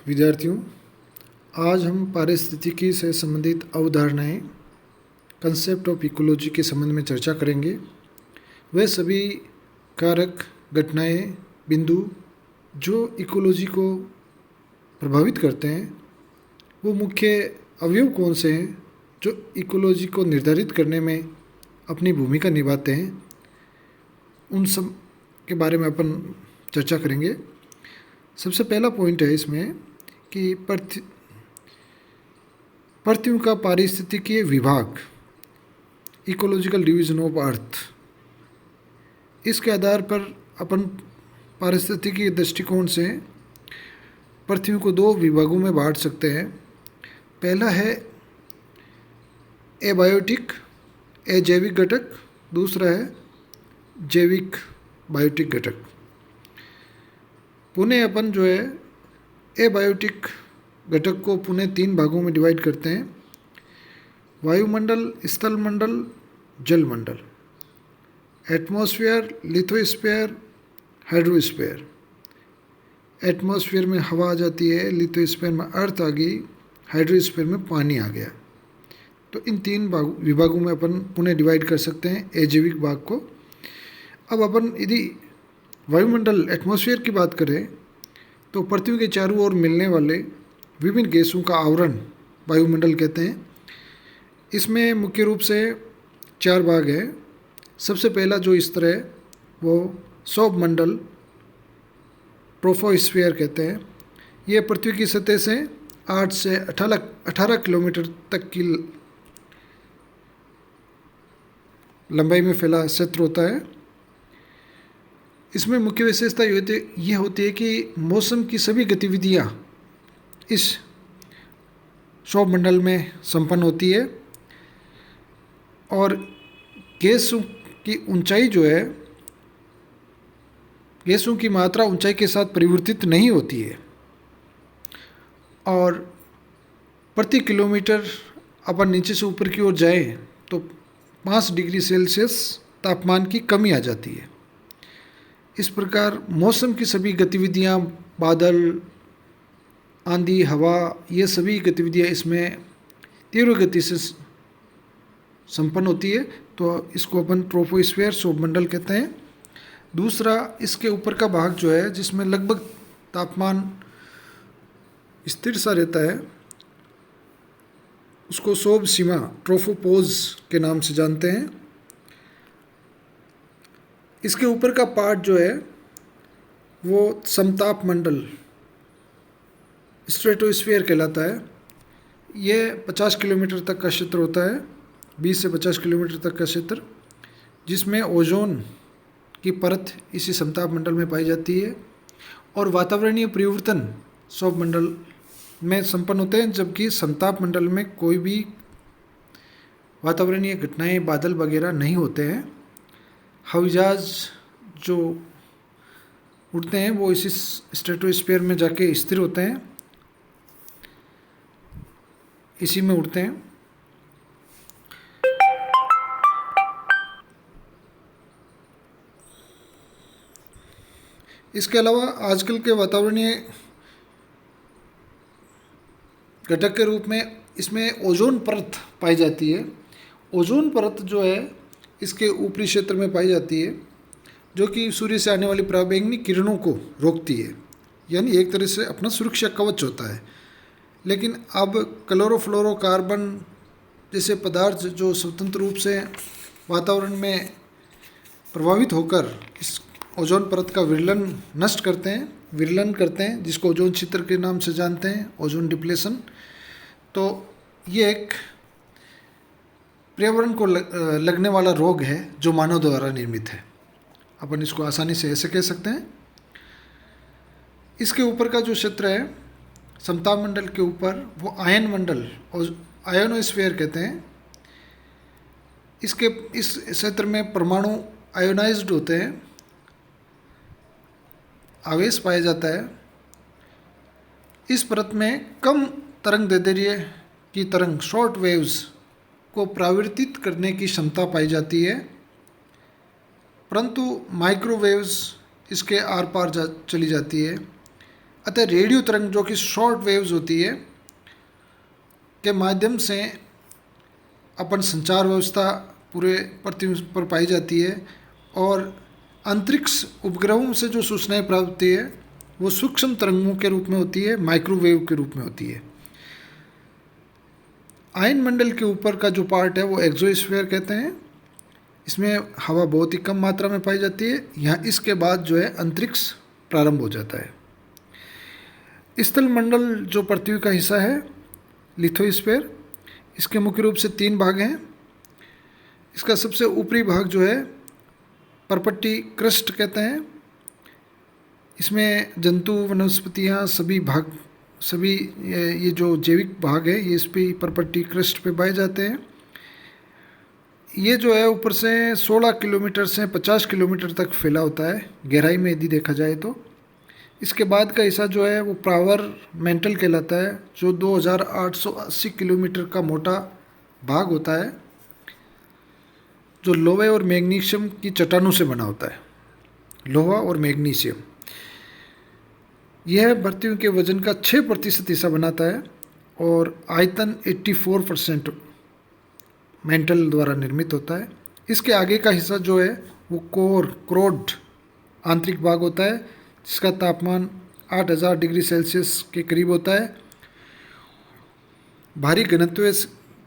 विद्यार्थियों, आज हम पारिस्थितिकी से संबंधित अवधारणाएं कंसेप्ट ऑफ इकोलॉजी के संबंध में चर्चा करेंगे। वह सभी कारक, घटनाएं, बिंदु जो इकोलॉजी को प्रभावित करते हैं, वो मुख्य अवयव कौन से हैं जो इकोलॉजी को निर्धारित करने में अपनी भूमिका निभाते हैं, उन सब के बारे में अपन चर्चा करेंगे। सबसे पहला पॉइंट है इसमें कि पृथ्वी का पारिस्थितिकीय विभाग, इकोलॉजिकल डिवीजन ऑफ अर्थ। इसके आधार पर अपन पारिस्थितिकीय दृष्टिकोण से पृथ्वी को दो विभागों में बांट सकते हैं। पहला है एबायोटिक, अजैविक घटक। दूसरा है जैविक बायोटिक घटक। पुनः अपन जो है एबायोटिक घटक को पुनः तीन भागों में डिवाइड करते हैं: वायुमंडल, स्थलमंडल, जलमंडल। Atmosphere, lithosphere, hydrosphere. एटमॉस्फेयर में हवा आ जाती है, लिथोस्फीयर में अर्थ आ गई, हाइड्रोस्फीयर में पानी आ गया। तो इन तीन विभागों में अपन पुनः डिवाइड कर सकते हैं अजैविक भाग को। अब अपन यदि वायुमंडल, एटमॉस्फेयर की बात करें तो पृथ्वी के चारों ओर मिलने वाले विभिन्न गैसों का आवरण वायुमंडल कहते हैं। इसमें मुख्य रूप से चार भाग हैं। सबसे पहला जो स्तर है वो सौरमंडल, ट्रोपोस्फीयर कहते हैं। यह पृथ्वी की सतह से 8 से 18 किलोमीटर तक की लंबाई में फैला क्षेत्र होता है। इसमें मुख्य विशेषता ये होती है कि मौसम की सभी गतिविधियाँ इस सौरमंडल में संपन्न होती है और गैसों की ऊंचाई जो है, गैसों की मात्रा ऊंचाई के साथ परिवर्तित नहीं होती है और प्रति किलोमीटर अपन नीचे से ऊपर की ओर जाए तो 5 डिग्री सेल्सियस तापमान की कमी आ जाती है। इस प्रकार मौसम की सभी गतिविधियाँ, बादल, आंधी, हवा, ये सभी गतिविधियाँ इसमें तीव्र गति से संपन्न होती है। तो इसको अपन ट्रोपोस्फीयर, सौरमंडल कहते हैं। दूसरा, इसके ऊपर का भाग जो है जिसमें लगभग तापमान स्थिर सा रहता है, उसको सौर सीमा, ट्रोपोपोज के नाम से जानते हैं। इसके ऊपर का पार्ट जो है वो समताप मंडल, स्ट्रेटोस्फीयर कहलाता है। यह 50 किलोमीटर तक का क्षेत्र होता है, 20 से 50 किलोमीटर तक का क्षेत्र, जिसमें ओजोन की परत इसी समताप मंडल में पाई जाती है और वातावरणीय परिवर्तन सौरमंडल में संपन्न होते हैं, जबकि समताप मंडल में कोई भी वातावरणीय घटनाएं, बादल वगैरह नहीं होते हैं। हवाई जहाज जो उड़ते हैं वो इसी स्ट्रेटोस्फीयर में जाके स्थिर होते हैं, इसी में उड़ते हैं। इसके अलावा आजकल के वातावरणीय घटक के रूप में इसमें ओजोन परत पाई जाती है। ओजोन परत जो है इसके ऊपरी क्षेत्र में पाई जाती है, जो कि सूर्य से आने वाली पराबैंगनी किरणों को रोकती है, यानी एक तरह से अपना सुरक्षा कवच होता है। लेकिन अब क्लोरोफ्लोरोकार्बन जैसे पदार्थ जो स्वतंत्र रूप से वातावरण में प्रभावित होकर इस ओजोन परत का विरलन करते हैं, जिसको ओजोन छिद्र के नाम से जानते हैं, ओजोन डिप्लेशन। तो ये एक पर्यावरण को लगने वाला रोग है जो मानव द्वारा निर्मित है। अपन इसको आसानी से ऐसे कह सकते हैं। इसके ऊपर का जो क्षेत्र है समताप मंडल के ऊपर, वो आयन मंडल और आयोनोस्फीयर कहते हैं। इस क्षेत्र में परमाणु आयोनाइज्ड होते हैं, आवेश पाया जाता है। इस परत में कम तरंग दैर्ध्य की तरंग, शॉर्ट वेव्स को परावर्तित करने की क्षमता पाई जाती है, परंतु माइक्रोवेव्स इसके आर पार चली जाती है। अतः रेडियो तरंग जो कि शॉर्ट वेव्स होती है के माध्यम से अपन संचार व्यवस्था पूरे पृथ्वी पर पाई जाती है, और अंतरिक्ष उपग्रहों से जो सूचनाएं प्राप्त होती है वो सूक्ष्म तरंगों के रूप में होती है, माइक्रोवेव के रूप में होती है। आयन मंडल के ऊपर का जो पार्ट है वो एक्सोस्फीयर कहते हैं। इसमें हवा बहुत ही कम मात्रा में पाई जाती है। यहाँ इसके बाद जो है अंतरिक्ष प्रारंभ हो जाता है। स्थल मंडल जो पृथ्वी का हिस्सा है, लिथोस्फीयर, इसके मुख्य रूप से 3 भाग हैं। इसका सबसे ऊपरी भाग जो है परपट्टी क्रस्ट कहते हैं। इसमें जंतु, वनस्पतियाँ, सभी ये जो जैविक भाग है ये इस पे परपट्टी क्रस्ट पे पाए जाते हैं। ये जो है ऊपर से 16 किलोमीटर से 50 किलोमीटर तक फैला होता है गहराई में यदि देखा जाए तो। इसके बाद का हिस्सा जो है वो प्रावर मेंटल कहलाता है, जो 2880 किलोमीटर का मोटा भाग होता है, जो लोहे और मैग्नीशियम की चट्टानों से बना होता है। लोहा और मैग्नीशियम यह पृथ्वी के वजन का 6% हिस्सा बनाता है, और आयतन 84% मेंटल द्वारा निर्मित होता है। इसके आगे का हिस्सा जो है वो क्रोड आंतरिक भाग होता है, जिसका तापमान 8000 डिग्री सेल्सियस के करीब होता है। भारी घनत्व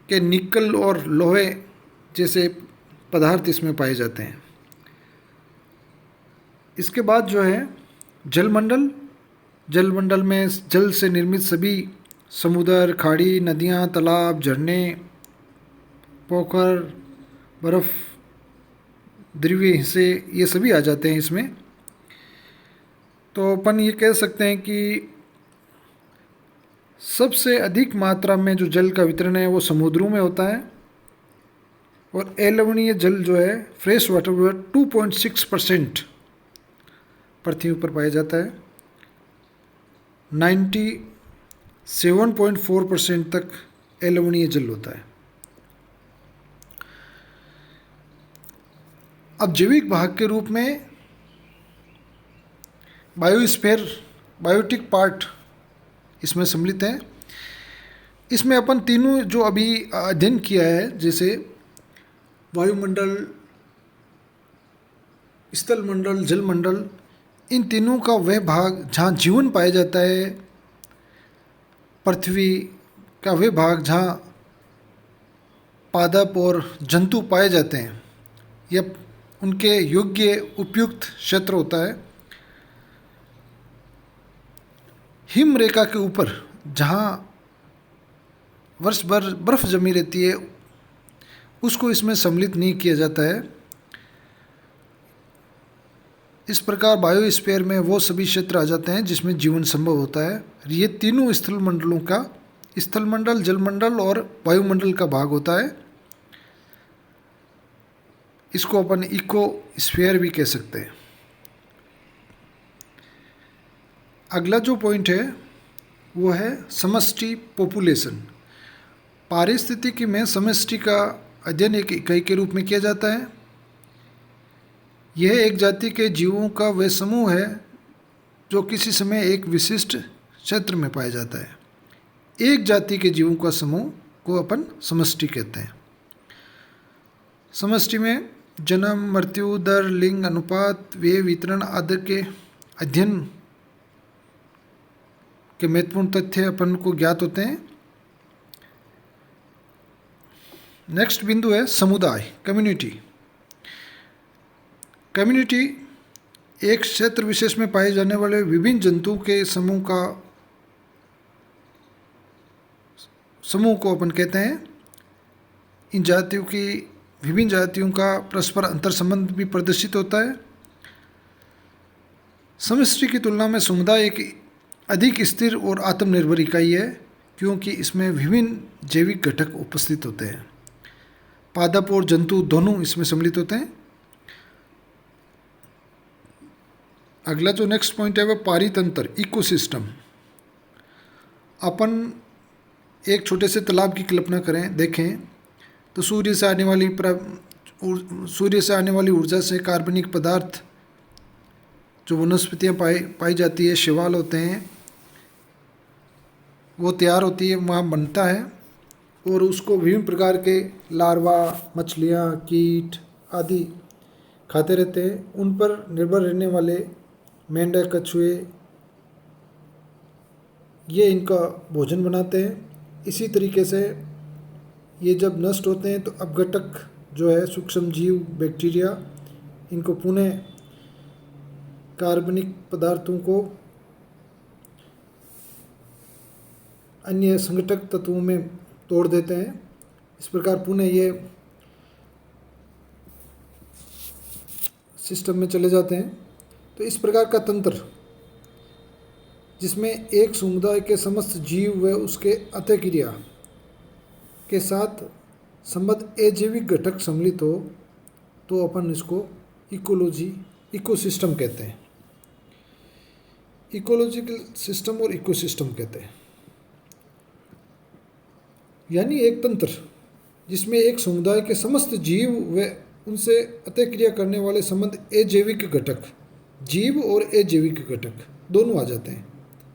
के निकल और लोहे जैसे पदार्थ इसमें पाए जाते हैं। इसके बाद जो है जलमंडल में जल से निर्मित सभी समुद्र, खाड़ी, नदियाँ, तालाब, झरने, पोखर, बर्फ, ध्रुवीय हिस्से, ये सभी आ जाते हैं इसमें। तो अपन ये कह सकते हैं कि सबसे अधिक मात्रा में जो जल का वितरण है वो समुद्रों में होता है, और अलवणीय जल जो है फ्रेश वाटर वो 2.6% पृथ्वी पर पाया जाता है। 97.4% तक अलवणीय जल होता है। अब जैविक भाग के रूप में बायोस्फीयर, बायोटिक पार्ट इसमें सम्मिलित है। इसमें अपन तीनों जो अभी अध्ययन किया है, जैसे वायुमंडल, स्थल मंडल, जल मंडल, इन तीनों का वह भाग जहाँ जीवन पाया जाता है, पृथ्वी का वह भाग जहाँ पादप और जंतु पाए जाते हैं, यह उनके योग्य उपयुक्त क्षेत्र होता है। हिम रेखा के ऊपर जहाँ वर्ष भर बर्फ जमी रहती है उसको इसमें सम्मिलित नहीं किया जाता है। इस प्रकार बायोस्फीयर में वो सभी क्षेत्र आ जाते हैं जिसमें जीवन संभव होता है। ये तीनों स्थल मंडलों का, स्थल मंडल, जलमंडल और वायुमंडल का भाग होता है। इसको अपन इको स्फीयर भी कह सकते हैं। अगला जो पॉइंट है वो है समष्टि पॉपुलेशन। पारिस्थितिकी में समष्टि का अध्ययन एक इकाई के रूप में किया जाता है। यह एक जाति के जीवों का वह समूह है जो किसी समय एक विशिष्ट क्षेत्र में पाया जाता है। एक जाति के जीवों का समूह को अपन समष्टि कहते हैं। समष्टि में जन्म, मृत्यु दर, लिंग अनुपात, व्यय वितरण आदि के अध्ययन के महत्वपूर्ण तथ्य अपन को ज्ञात होते हैं। नेक्स्ट बिंदु है समुदाय, कम्युनिटी। कम्युनिटी एक क्षेत्र विशेष में पाए जाने वाले विभिन्न जंतुओं के समूह को अपन कहते हैं। इन जातियों की, विभिन्न जातियों का परस्पर अंतर संबंध भी प्रदर्शित होता है। समष्टि की तुलना में समुदाय एक अधिक स्थिर और आत्मनिर्भर इकाई है, क्योंकि इसमें विभिन्न जैविक घटक उपस्थित होते हैं। पादप और जंतु दोनों इसमें सम्मिलित होते हैं। अगला जो नेक्स्ट पॉइंट है वह पारितंत्र, इकोसिस्टम। अपन एक छोटे से तालाब की कल्पना करें, देखें तो सूर्य से आने वाली ऊर्जा से कार्बनिक पदार्थ जो वनस्पतियाँ पाई जाती है, शैवाल होते हैं, वो तैयार होती है, वहाँ बनता है और उसको विभिन्न प्रकार के लार्वा, मछलियाँ, कीट आदि खाते रहते हैं। उन पर निर्भर रहने वाले मेंढक, कछुए ये इनका भोजन बनाते हैं। इसी तरीके से ये जब नष्ट होते हैं तो अपघटक जो है सूक्ष्म जीव, बैक्टीरिया, इनको पुनः कार्बनिक पदार्थों को अन्य संगठक तत्वों में तोड़ देते हैं। इस प्रकार पुनः ये सिस्टम में चले जाते हैं। तो इस प्रकार का तंत्र जिसमें एक समुदाय के समस्त जीव व उसके अंतःक्रिया के साथ संबद्ध अजैविक घटक सम्मिलित हो तो अपन इसको इकोसिस्टम कहते हैं। इकोलॉजिकल सिस्टम और इकोसिस्टम कहते हैं। यानी एक तंत्र जिसमें एक समुदाय के समस्त जीव व उनसे अंतःक्रिया करने वाले संबंध अजैविक घटक, जीव और अजैविक घटक दोनों आ जाते हैं।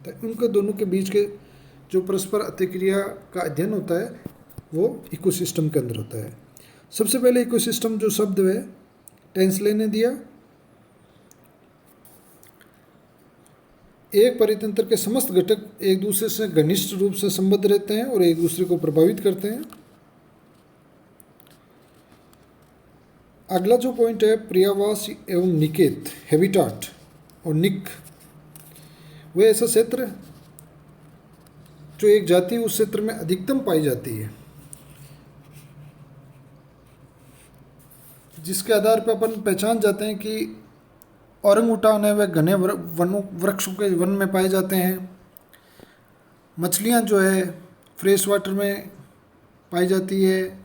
तो उनके दोनों के बीच के जो परस्पर अंतःक्रिया का अध्ययन होता है वो इकोसिस्टम के अंदर होता है। सबसे पहले इकोसिस्टम जो शब्द है टेंसले ने दिया, एक परितंत्र के समस्त घटक एक दूसरे से घनिष्ठ रूप से संबद्ध रहते हैं और एक दूसरे को प्रभावित करते हैं। अगला जो पॉइंट है पर्यावास एवं निकेत, हैबिटाट और निक, वह ऐसा क्षेत्र जो एक जाति उस क्षेत्र में अधिकतम पाई जाती है, जिसके आधार पर अपन पहचान जाते हैं कि औरंगुटान है वह घने वृक्षों के वन में पाए जाते हैं। मछलियाँ जो है फ्रेश वाटर में पाई जाती है,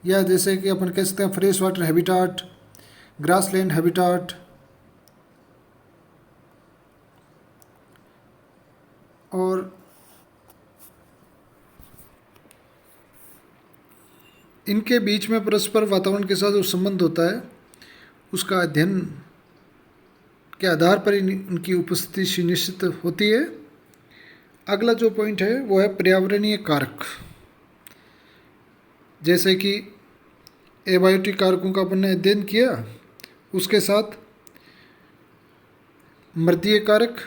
या जैसे कि अपन कह सकते हैं fresh water habitat, grassland habitat. और इनके बीच में परस्पर वातावरण के साथ जो संबंध होता है उसका अध्ययन के आधार पर इनकी उपस्थिति सुनिश्चित होती है। अगला जो पॉइंट है वो है पर्यावरणीय कारक, जैसे कि एबायोटिक कारकों का अपन ने अध्ययन किया, उसके साथ मृदीय कारक,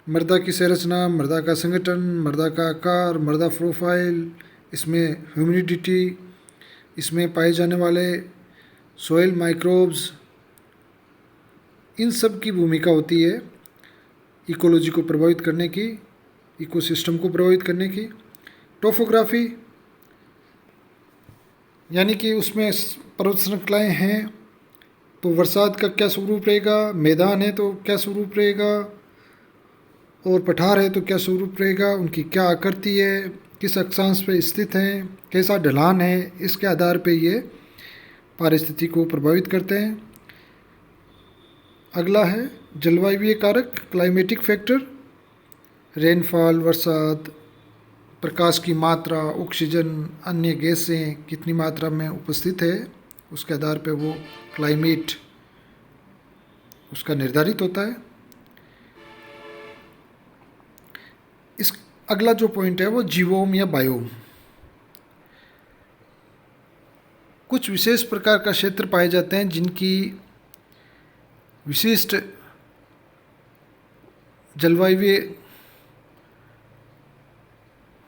मृदा की संरचना, मृदा का संगठन, मृदा का आकार, मृदा प्रोफाइल, इसमें ह्यूमिडिटी, इसमें पाए जाने वाले सोइल माइक्रोब्स, इन सब की भूमिका होती है इकोलॉजी को प्रभावित करने की, इकोसिस्टम को प्रभावित करने की। टोपोग्राफी यानी कि उसमें पर्वत श्रृंखलाएँ हैं तो बरसात का क्या स्वरूप रहेगा, मैदान है तो क्या स्वरूप रहेगा, और पठार है तो क्या स्वरूप रहेगा, उनकी क्या आकृति है, किस अक्षांश पे स्थित हैं, कैसा ढलान है, इसके आधार पे ये पारिस्थितिकी को प्रभावित करते हैं। अगला है जलवायुवीय कारक, क्लाइमेटिक फैक्टर, रेनफॉल, बरसात, प्रकाश की मात्रा, ऑक्सीजन, अन्य गैसें कितनी मात्रा में उपस्थित है, उसके आधार पे वो क्लाइमेट उसका निर्धारित होता है। इस अगला जो पॉइंट है वो जीवोम या बायोम। कुछ विशेष प्रकार का क्षेत्र पाए जाते हैं जिनकी विशिष्ट जलवायुवीय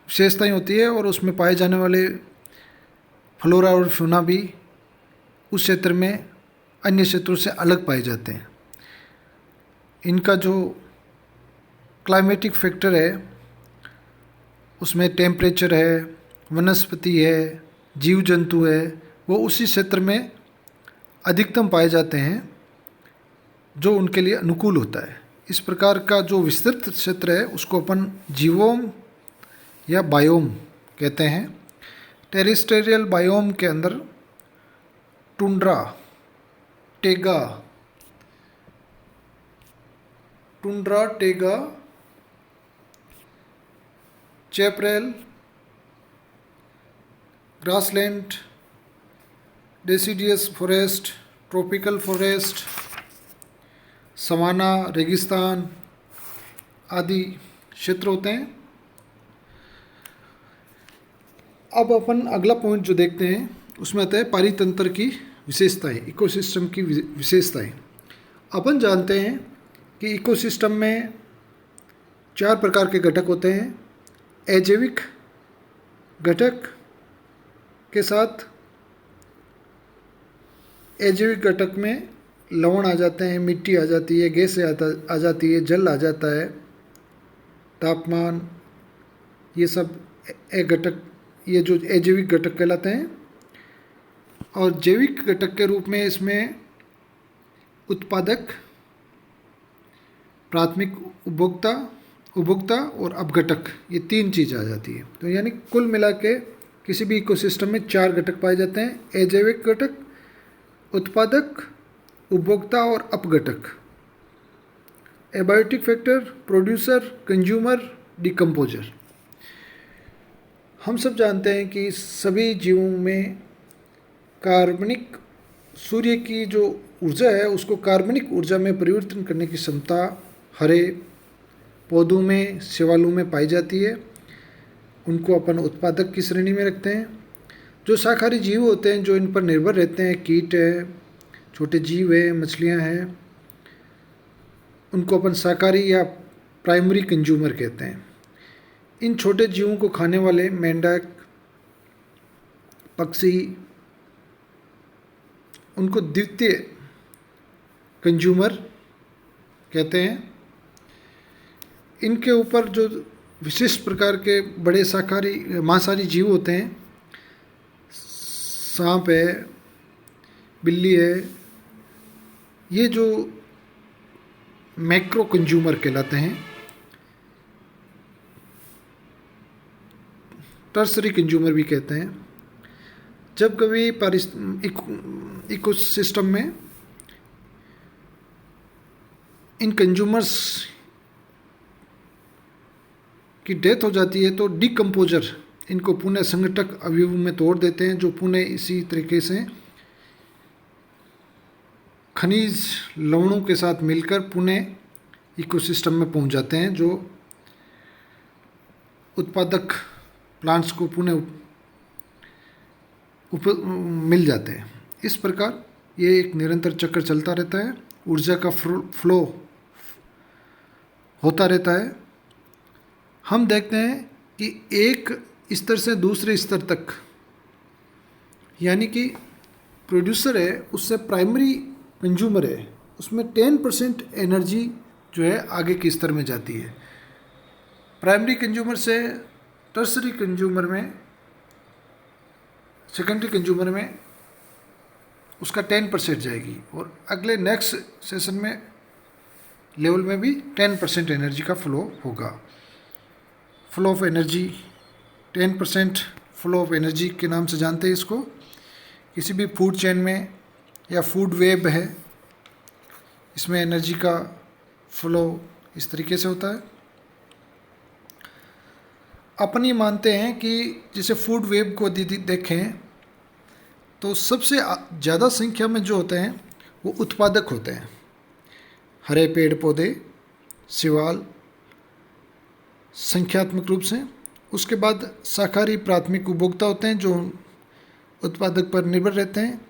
विशेषताएं होती है और उसमें पाए जाने वाले फ्लोरा और फ्यूना भी उस क्षेत्र में अन्य क्षेत्रों से अलग पाए जाते हैं। इनका जो क्लाइमेटिक फैक्टर है उसमें टेम्परेचर है, वनस्पति है, जीव जंतु है, वो उसी क्षेत्र में अधिकतम पाए जाते हैं जो उनके लिए अनुकूल होता है। इस प्रकार का जो विस्तृत क्षेत्र है उसको अपन जीवोम या बायोम कहते हैं। टेरेस्ट्रियल बायोम के अंदर tundra, taiga, chaparral, grassland, deciduous forest, tropical forest, savanna, रेगिस्तान आदि क्षेत्र होते हैं। अब अपन अगला पॉइंट जो देखते हैं उसमें आता है पारितंत्र की विशेषताएं, इकोसिस्टम की विशेषताएं। अपन जानते हैं कि इकोसिस्टम में 4 प्रकार के घटक होते हैं। अजैविक घटक के साथ अजैविक घटक में लवण आ जाते हैं, मिट्टी आ जाती है, गैस आ जाती है, जल आ जाता है, तापमान, ये सब घटक, ये जो अजैविक घटक कहलाते हैं। और जैविक घटक के रूप में इसमें उत्पादक, प्राथमिक उपभोक्ता और अपघटक, ये 3 चीज़ आ जाती है। तो यानी कुल मिला के किसी भी इकोसिस्टम में 4 घटक पाए जाते हैं: अजैविक घटक, उत्पादक, उपभोक्ता और अपघटक। Abiotic factor, producer, consumer, decomposer. हम सब जानते हैं कि सभी जीवों में कार्बनिक, सूर्य की जो ऊर्जा है उसको कार्बनिक ऊर्जा में परिवर्तन करने की क्षमता हरे पौधों में, शैवालों में पाई जाती है। उनको अपन उत्पादक की श्रेणी में रखते हैं। जो शाकाहारी जीव होते हैं, जो इन पर निर्भर रहते हैं, कीट है, छोटे जीव है, मछलियां हैं, उनको अपन शाकाहारी या प्राइमरी कंज्यूमर कहते हैं। इन छोटे जीवों को खाने वाले मेंढक, पक्षी, उनको द्वितीय कंज्यूमर कहते हैं। इनके ऊपर जो विशिष्ट प्रकार के बड़े शाकाहारी मांसाहारी जीव होते हैं, सांप है, बिल्ली है, ये जो मैक्रो कंज्यूमर कहलाते हैं। टर्सरी कंज्यूमर भी कहते हैं। जब कभी इकोसिस्टम में इन कंज्यूमर्स की डेथ हो जाती है तो डिकम्पोजर इनको पुनः संगठक अवयव में तोड़ देते हैं, जो पुनः इसी तरीके से खनिज लवणों के साथ मिलकर पुनः इकोसिस्टम में पहुंच जाते हैं, जो उत्पादक प्लांट्स को पुनः मिल जाते हैं। इस प्रकार ये एक निरंतर चक्र चलता रहता है, ऊर्जा का फ्लो होता रहता है। हम देखते हैं कि एक स्तर से दूसरे स्तर तक, यानी कि प्रोड्यूसर है उससे प्राइमरी कंज्यूमर है, उसमें 10% एनर्जी जो है आगे के स्तर में जाती है। प्राइमरी कंज्यूमर से टर्सरी कंज्यूमर में, सेकेंडरी कंज्यूमर में उसका 10% जाएगी, और अगले नेक्स्ट सेशन में लेवल में भी 10% एनर्जी का फ्लो होगा। Flow of energy, 10% flow of energy के नाम से जानते हैं इसको। किसी भी फूड चेन में या फूड वेब है, इसमें एनर्जी का फ्लो इस तरीके से होता है। अपन ये मानते हैं कि जैसे फूड वेब को देखें तो सबसे ज़्यादा संख्या में जो होते हैं वो उत्पादक होते हैं, हरे पेड़ पौधे, शैवाल संख्यात्मक रूप से। उसके बाद शाकाहारी प्राथमिक उपभोक्ता होते हैं जो उत्पादक पर निर्भर रहते हैं।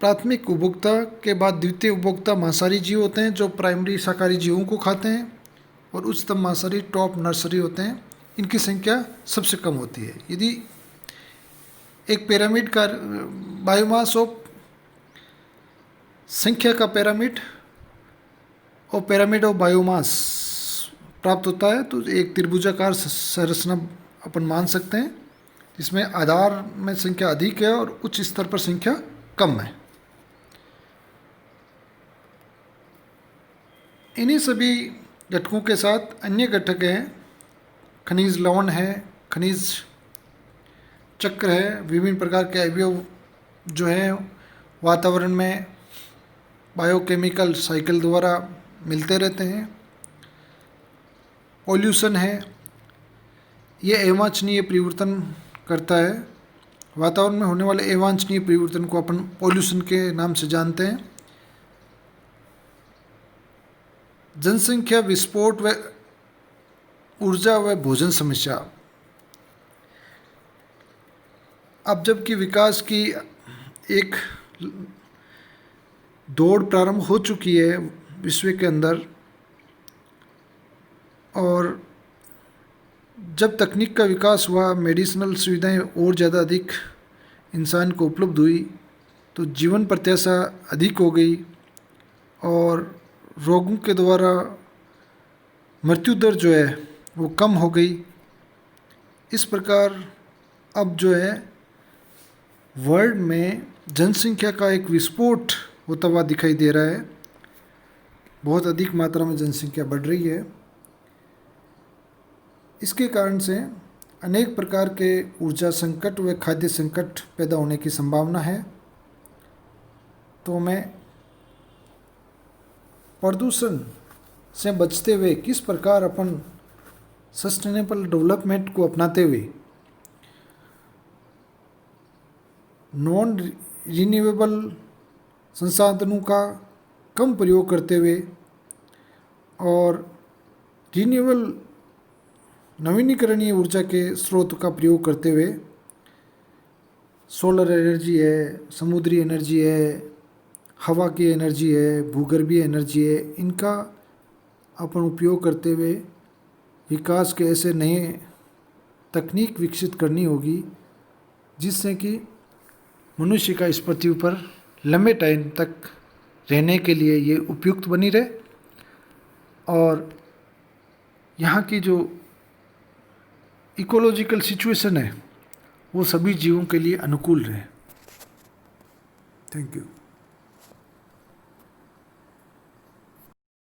प्राथमिक उपभोक्ता के बाद द्वितीय उपभोक्ता मांसाहारी जीव होते हैं जो प्राइमरी शाकाहारी जीवों को खाते हैं, और उच्चतम मांसाहारी टॉप नर्सरी होते हैं। इनकी संख्या सबसे कम होती है। यदि एक पिरामिड का बायोमास ऑफ संख्या का पिरामिड और पिरामिड ऑफ बायोमास प्राप्त होता है तो एक त्रिभुजाकार संरचना अपन मान सकते हैं, जिसमें आधार में संख्या अधिक है और उच्च स्तर पर संख्या कम है। इन्हीं सभी घटकों के साथ अन्य घटक हैं, खनिज लवण है, खनिज चक्र है, विभिन्न प्रकार के अवयव जो हैं वातावरण में बायोकेमिकल साइकिल द्वारा मिलते रहते हैं। पॉल्यूशन है, ये अवांछनीय परिवर्तन करता है। वातावरण में होने वाले अवांछनीय परिवर्तन को अपन पॉल्यूशन के नाम से जानते हैं। जनसंख्या विस्फोट व ऊर्जा व भोजन समस्या, अब जबकि विकास की एक दौड़ प्रारंभ हो चुकी है विश्व के अंदर, और जब तकनीक का विकास हुआ, मेडिसिनल सुविधाएं और ज़्यादा अधिक इंसान को उपलब्ध हुई, तो जीवन प्रत्याशा अधिक हो गई और रोगों के द्वारा मृत्यु दर जो है वो कम हो गई। इस प्रकार अब जो है वर्ल्ड में जनसंख्या का एक विस्फोट होता हुआ दिखाई दे रहा है। बहुत अधिक मात्रा में जनसंख्या बढ़ रही है। इसके कारण से अनेक प्रकार के ऊर्जा संकट व खाद्य संकट पैदा होने की संभावना है। तो हमें प्रदूषण से बचते हुए किस प्रकार अपन सस्टेनेबल डेवलपमेंट को अपनाते हुए नॉन रिन्यूएबल संसाधनों का कम प्रयोग करते हुए और रिन्यूएबल नवीनीकरणीय ऊर्जा के स्रोत का प्रयोग करते हुए, सोलर एनर्जी है, समुद्री एनर्जी है, हवा की एनर्जी है, भूगर्भीय एनर्जी है, इनका अपन उपयोग करते हुए विकास के ऐसे नए तकनीक विकसित करनी होगी जिससे कि मनुष्य का इस पृथ्वी पर लंबे टाइम तक रहने के लिए ये उपयुक्त बनी रहे और यहाँ की जो इकोलॉजिकल सिचुएशन है वो सभी जीवों के लिए अनुकूल रहे। Thank you.